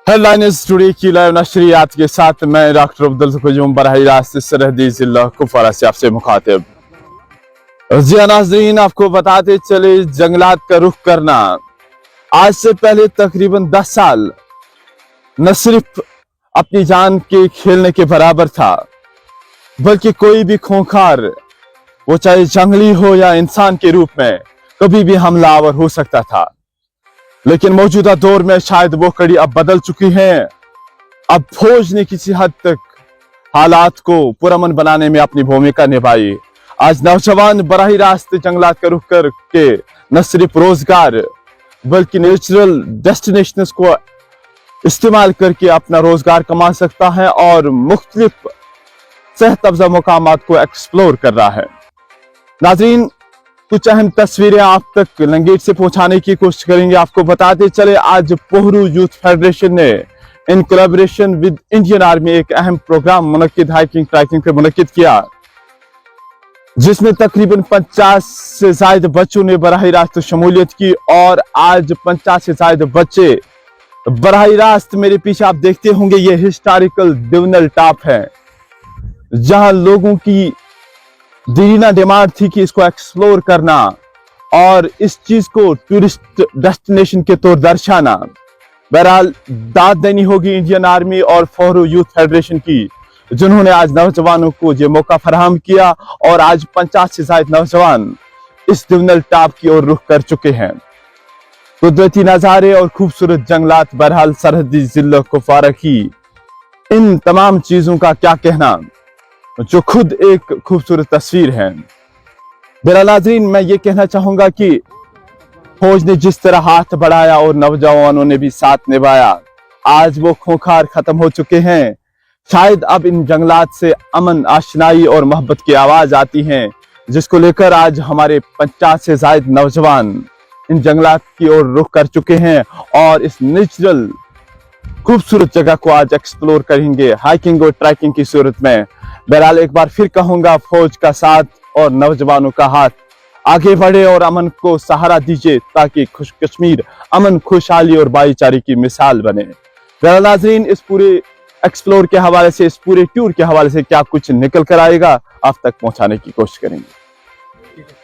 Headlines today की live नशरियात के साथ मैं डॉक्टर अब्दुल खुजूम बराह रास्त सरहदी जिला कुपवारा से आपसे मुखातिब। जी नाज़रीन, आपको बताते चले जंगलात का रुख करना आज से पहले तकरीबन 10 साल न सिर्फ अपनी जान के खेलने के बराबर था, बल्कि कोई भी खूंखार, वो चाहे जंगली हो या इंसान के रूप में, कभी भी हमलावर हो सकता था। लेकिन मौजूदा दौर में शायद वो कड़ी अब बदल चुकी है। अब फौज ने किसी हद तक हालात को पुरअमन बनाने में अपनी भूमिका निभाई। आज नौजवान बराह रास्त जंगलात का रुख करके न सिर्फ रोजगार बल्कि नेचुरल डेस्टिनेशंस को इस्तेमाल करके अपना रोजगार कमा सकता है और मुख्तलिफ सेहत अफजा मुकामात को एक्सप्लोर कर रहा है। नाज़रीन, कुछ अहम तस्वीरें आप तक लंगेट से पहुंचाने की कोशिश करेंगे। आपको बताते चले आज पोहरू यूथ फेडरेशन ने इन कोलैबोरेशन विद इंडियन आर्मी एक अहम प्रोग्राम मुनक्किद हाइकिंग ट्रैकिंग पे मुनक्किद किया, जिसमें तकरीबन 50 से ज्यादा बच्चों ने बराह रास्त शमूलियत की। और आज 50 से ज्यादा बच्चे बराह रास्त, मेरे पीछे आप देखते होंगे ये हिस्टोरिकल डिविनल टॉप है, जहां लोगों की दीना डिमांड थी कि इसको एक्सप्लोर करना और इस चीज को टूरिस्ट डेस्टिनेशन के तौर दर्शाना। बहरहाल दाद देनी होगी इंडियन आर्मी और पोहरू यूथ फेडरेशन की, जिन्होंने आज नौजवानों को ये मौका फराहम किया और आज 50 से ज्यादा नौजवान इस डिविनल टॉप की ओर रुख कर चुके हैं। कुदरती नजारे और खूबसूरत जंगलात, बहरहाल सरहदी जिला कुपवारा की इन तमाम चीजों का क्या कहना, जो खुद एक खूबसूरत तस्वीर है। मेरा नाज़रीन, मैं ये कहना चाहूंगा कि फौज ने जिस तरह हाथ बढ़ाया और नौजवानों ने भी साथ निभाया, आज वो खूंखार खत्म हो चुके हैं। शायद अब इन जंगलात से अमन, आशनाई और मोहब्बत की आवाज आती है, जिसको लेकर आज हमारे 50 से ज्यादा नौजवान इन जंगलात की ओर रुख कर चुके हैं और इस नेचुरल खूबसूरत जगह को आज एक्सप्लोर करेंगे हाइकिंग और ट्रैकिंग की सूरत में। बहरहाल एक बार फिर कहूंगा, फौज का साथ और नौजवानों का हाथ, आगे बढ़े और अमन को सहारा दीजिए ताकि कश्मीर अमन, खुशहाली और भाईचारे की मिसाल बने। बहरहाल नाज़रीन, इस पूरे एक्सप्लोर के हवाले से, इस पूरे टूर के हवाले से क्या कुछ निकल कर आएगा, आप तक पहुंचाने की कोशिश करेंगे।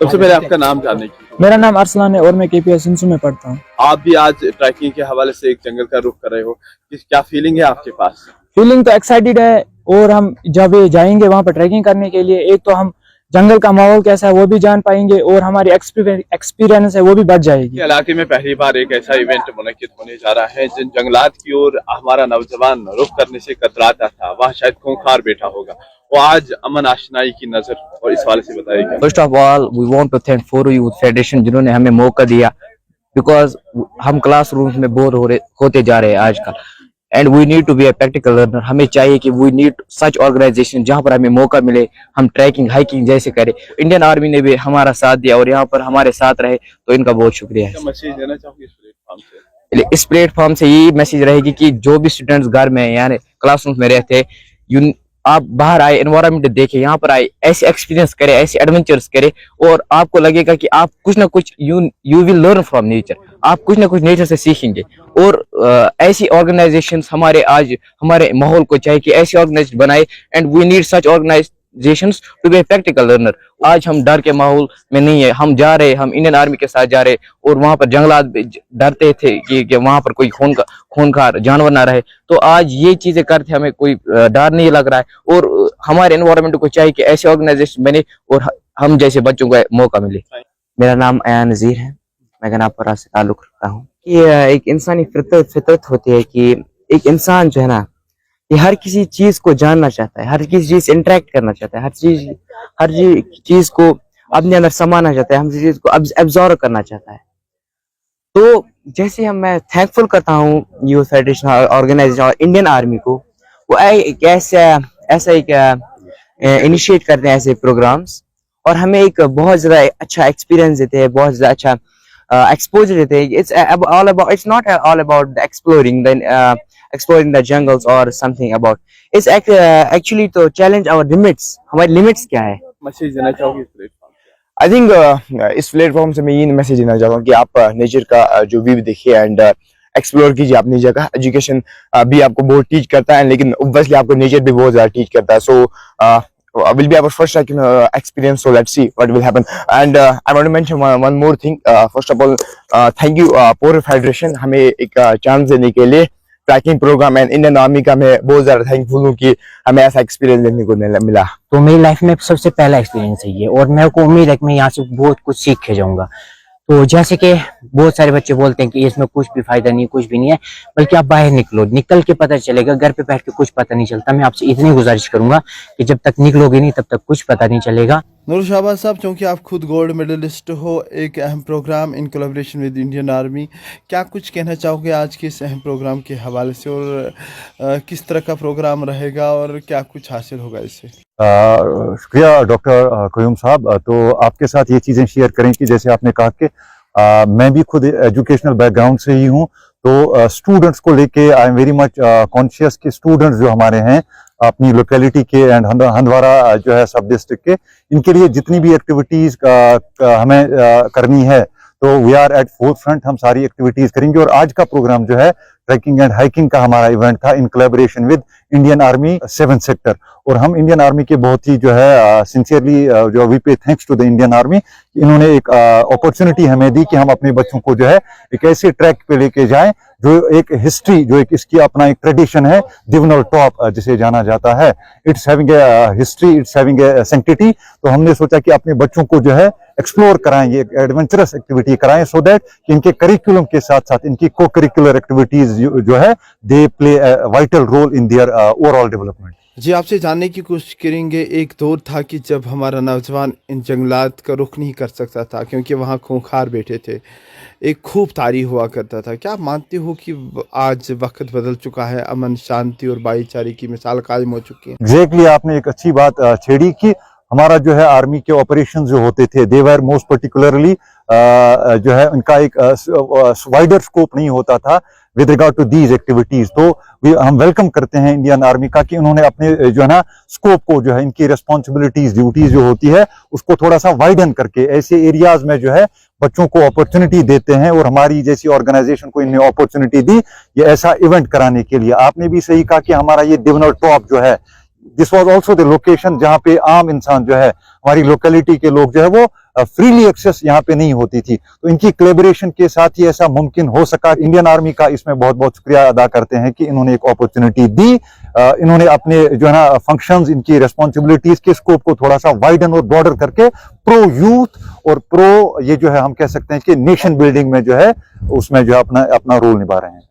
सबसे पहले आपका नाम जानने की। मेरा नाम अरसलान है और मैं KPS इंसू में पढ़ता हूँ। आप भी आज ट्रैकिंग के हवाले से एक जंगल का रुख कर रहे हो, क्या फीलिंग है आपके पास? फीलिंग तो एक्साइटेड है, और हम जब जाएंगे वहां पर ट्रैकिंग करने के लिए, एक तो हम जंगल का माहौल कैसा है वो भी जान पाएंगे और हमारी एक्सपीरियंस है वो भी बढ़ जाएगी। इलाके में पहली बार एक ऐसा इवेंट मुनक्किद होने जा रहा है जिन जंगलात की ओर हमारा नौजवान रुख करने से कतराता था, वहाँ शायद खूंखार बैठा होगा, वो आज अमन आशनाई की नजर, और इस वाले से बताइए। First of all we want to thank Pohru youth federation, जिन्होंने हमें मौका दिया, बिकॉज हम क्लासरूम में बोर होते जा रहे हैं आजकल, and we need to be a practical learner. हमें चाहिए कि वी नीड सच ऑर्गेनाइजेशन जहां पर हमें मौका मिले, हम ट्रैकिंग हाइकिंग जैसे करें। इंडियन आर्मी ने भी हमारा साथ दिया और यहाँ पर हमारे साथ रहे, तो इनका बहुत शुक्रिया है। मैसेज देना चाहूंगी इस प्लेटफॉर्म से? इस प्लेटफॉर्म से यही मैसेज रहेगी कि जो भी स्टूडेंट्स घर में यानी क्लासरूम में रहते हैं, आप बाहर आए, एनवायरनमेंट देखें, यहाँ पर आए, ऐसे एक्सपीरियंस करें, ऐसे एडवेंचर्स करें, और आपको लगेगा कि आप कुछ ना कुछ you will learn from nature, आप कुछ ना कुछ नेचर से सीखेंगे। और ऐसी ऑर्गेनाइजेशंस हमारे माहौल को चाहिए कि ऐसी ऑर्गेनाइजेशन बनाए, and we need such organizations to be a practical learner. आज हम डर के माहौल में नहीं है, हम जा रहे, हम इंडियन आर्मी के साथ जा रहे, और वहां पर जंगलात डरते थे कि वहां पर कोई खूनखार जानवर ना रहे, तो आज ये चीजें करते हमें कोई डर नहीं लग रहा है। और हमारे एनवायरनमेंट को चाहिए कि ऐसे ऑर्गेनाइजेशन बने और हम जैसे बच्चों को मौका मिले। मेरा नाम अया नजीर है, मैं गनापुरा से ताल्लुक रखता हूँ। कि एक इंसानी फितरत होती है कि एक इंसान जो है ना, ये हर किसी चीज को जानना चाहता है, हर किसी चीज से इंटरेक्ट करना चाहता है, हर चीज को अपने अंदर समाना चाहता है, हर चीज को एब्जॉर्व करना चाहता है। तो जैसे मैं थैंकफुल करता हूँ यूथ फेडरेशन ऑर्गेनाइजेशन और इंडियन आर्मी को, वो ऐसा एक इनिशिएट करते हैं ऐसे प्रोग्राम्स, और हमें एक बहुत ज्यादा अच्छा एक्सपीरियंस देते हैं, बहुत ज्यादा अच्छा exposure देते हैं। It's not all about exploring the jungles or something about, it's actually to challenge our limits। हमारे लिमिट्स क्या है? मैसेज देना चाहूंगी इस प्लेटफॉर्म से? आई थिंक इस प्लेटफॉर्म से मैं ये मैसेज देना चाहता हूँ कि आप नेचर का जो व्यू देखिए, एंड एक्सप्लोर कीजिए अपनी जगह। एजुकेशन भी आपको बहुत टीच करता है, लेकिन ऑब्वियसली आपको नेचर भी बहुत ज्यादा टीच करता है। सो will be our first experience, so let's see what will happen. And I want to mention one more thing. First of all, thank you Pore Federation हमें एक चांस देने के लिए trekking program and Indian army का मैं बहुत ज्यादा thankful हूँ कि हमें ऐसा एक्सपीरियंस देखने को मिला। तो मेरी लाइफ में सबसे पहला एक्सपीरियंस है ये, और मेरे को उम्मीद है कि मैं यहाँ से बहुत कुछ सीख के जाऊंगा। तो जैसे कि बहुत सारे बच्चे बोलते हैं कि इसमें कुछ भी फायदा नहीं, कुछ भी नहीं है, बल्कि आप बाहर निकलो, निकल के पता चलेगा। घर पे बैठ के कुछ पता नहीं चलता। मैं आपसे इतनी गुजारिश करूंगा कि जब तक निकलोगे नहीं तब तक कुछ पता नहीं चलेगा। नूर शाहबाज साहब, चूँकि आप खुद गोल्ड मेडलिस्ट हो, एक अहम program in collaboration with Indian army, क्या कुछ कहना चाहोगे आज के इस अहम प्रोग्राम के हवाले से, और किस तरह का प्रोग्राम रहेगा और क्या कुछ हासिल होगा इससे? शुक्रिया डॉक्टर क़यूम साहब। तो आपके साथ ये चीज़ें शेयर करें कि जैसे आपने कहा कि मैं भी खुद एजुकेशनल बैकग्राउंड से ही हूँ, तो स्टूडेंट्स को लेके I am very much conscious कि स्टूडेंट्स जो हमारे हैं अपनी लोकेलिटी के एंड हंदवारा जो है सब डिस्ट्रिक्ट के, इनके लिए जितनी भी एक्टिविटीज़ हमें करनी है, तो we are at fourth front, हम सारी एक्टिविटीज़ करेंगे। और आज का प्रोग्राम जो है ट्रैकिंग एंड हाइकिंग का हमारा इवेंट था इन collaboration with Indian army 7th sector. और हम इंडियन आर्मी के बहुत ही जो है सिंसियरली जो we pay thanks to the Indian army, इन्होंने एक अपॉर्चुनिटी हमें दी कि हम अपने बच्चों को जो है एक ऐसे ट्रैक पे लेके जाएं जो एक हिस्ट्री, जो एक इसकी अपना एक ट्रेडिशन है, दिवनल टॉप जिसे जाना जाता है। It's having a history, it's having a sanctity. तो हमने सोचा कि अपने बच्चों को जो है एक्सप्लोर कराएं, ये एडवेंचरस एक्टिविटी कराएं, सो दैट कि इनके करिकुलम के साथ साथ इनकी को करिकुलर एक्टिविटीज जो है they play vital role in their overall development. जी, आपसे जानने की कोशिश करेंगे। एक दौर था कि जब हमारा नौजवान इन जंगलात का रुख नहीं कर सकता था क्योंकि वहाँ खूंखार बैठे थे, एक खूब तारी हुआ करता था। क्या आप मानते हो कि आज वक्त बदल चुका है, अमन शांति और भाईचारे की मिसाल कायम हो चुकी है? एग्जैक्टली, आपने एक अच्छी बात छेड़ी कि हमारा जो है आर्मी के ऑपरेशंस जो होते थे, दे वर मोस्ट पर्टिकुलरली जो है उनका एक वाइडर स्कोप नहीं होता था with regard to these activities. तो हम वेलकम करते हैं इंडियन आर्मी का कि उन्होंने अपने जो है ना स्कोप को, जो है इनकी रिस्पॉन्सिबिलिटीज, ड्यूटीज जो होती है, उसको थोड़ा सा वाइडन करके ऐसे एरियाज में जो है बच्चों को अपॉर्चुनिटी देते हैं। और हमारी जैसी ऑर्गेनाइजेशन को इन्हें अपॉर्चुनिटी दी ये ऐसा इवेंट कराने के लिए। आपने भी सही कहा कि हमारा ये दिवनल टॉप जो है, this was also the location जहां पे आम इंसान जो है, हमारी लोकेलिटी के लोग जो है वो फ्रीली एक्सेस यहाँ पे नहीं होती थी। तो इनकी कोलैबोरेशन के साथ ही ऐसा मुमकिन हो सका। इंडियन आर्मी का इसमें बहुत बहुत शुक्रिया अदा करते हैं कि इन्होंने एक अपॉर्चुनिटी दी। इन्होंने अपने जो है ना फंक्शंस, इनकी रिस्पॉन्सिबिलिटीज के स्कोप को थोड़ा सा वाइडन और ब्रॉडर करके प्रो यूथ और प्रो ये जो है हम कह सकते हैं कि नेशन बिल्डिंग में जो है उसमें जो है अपना रोल निभा रहे हैं।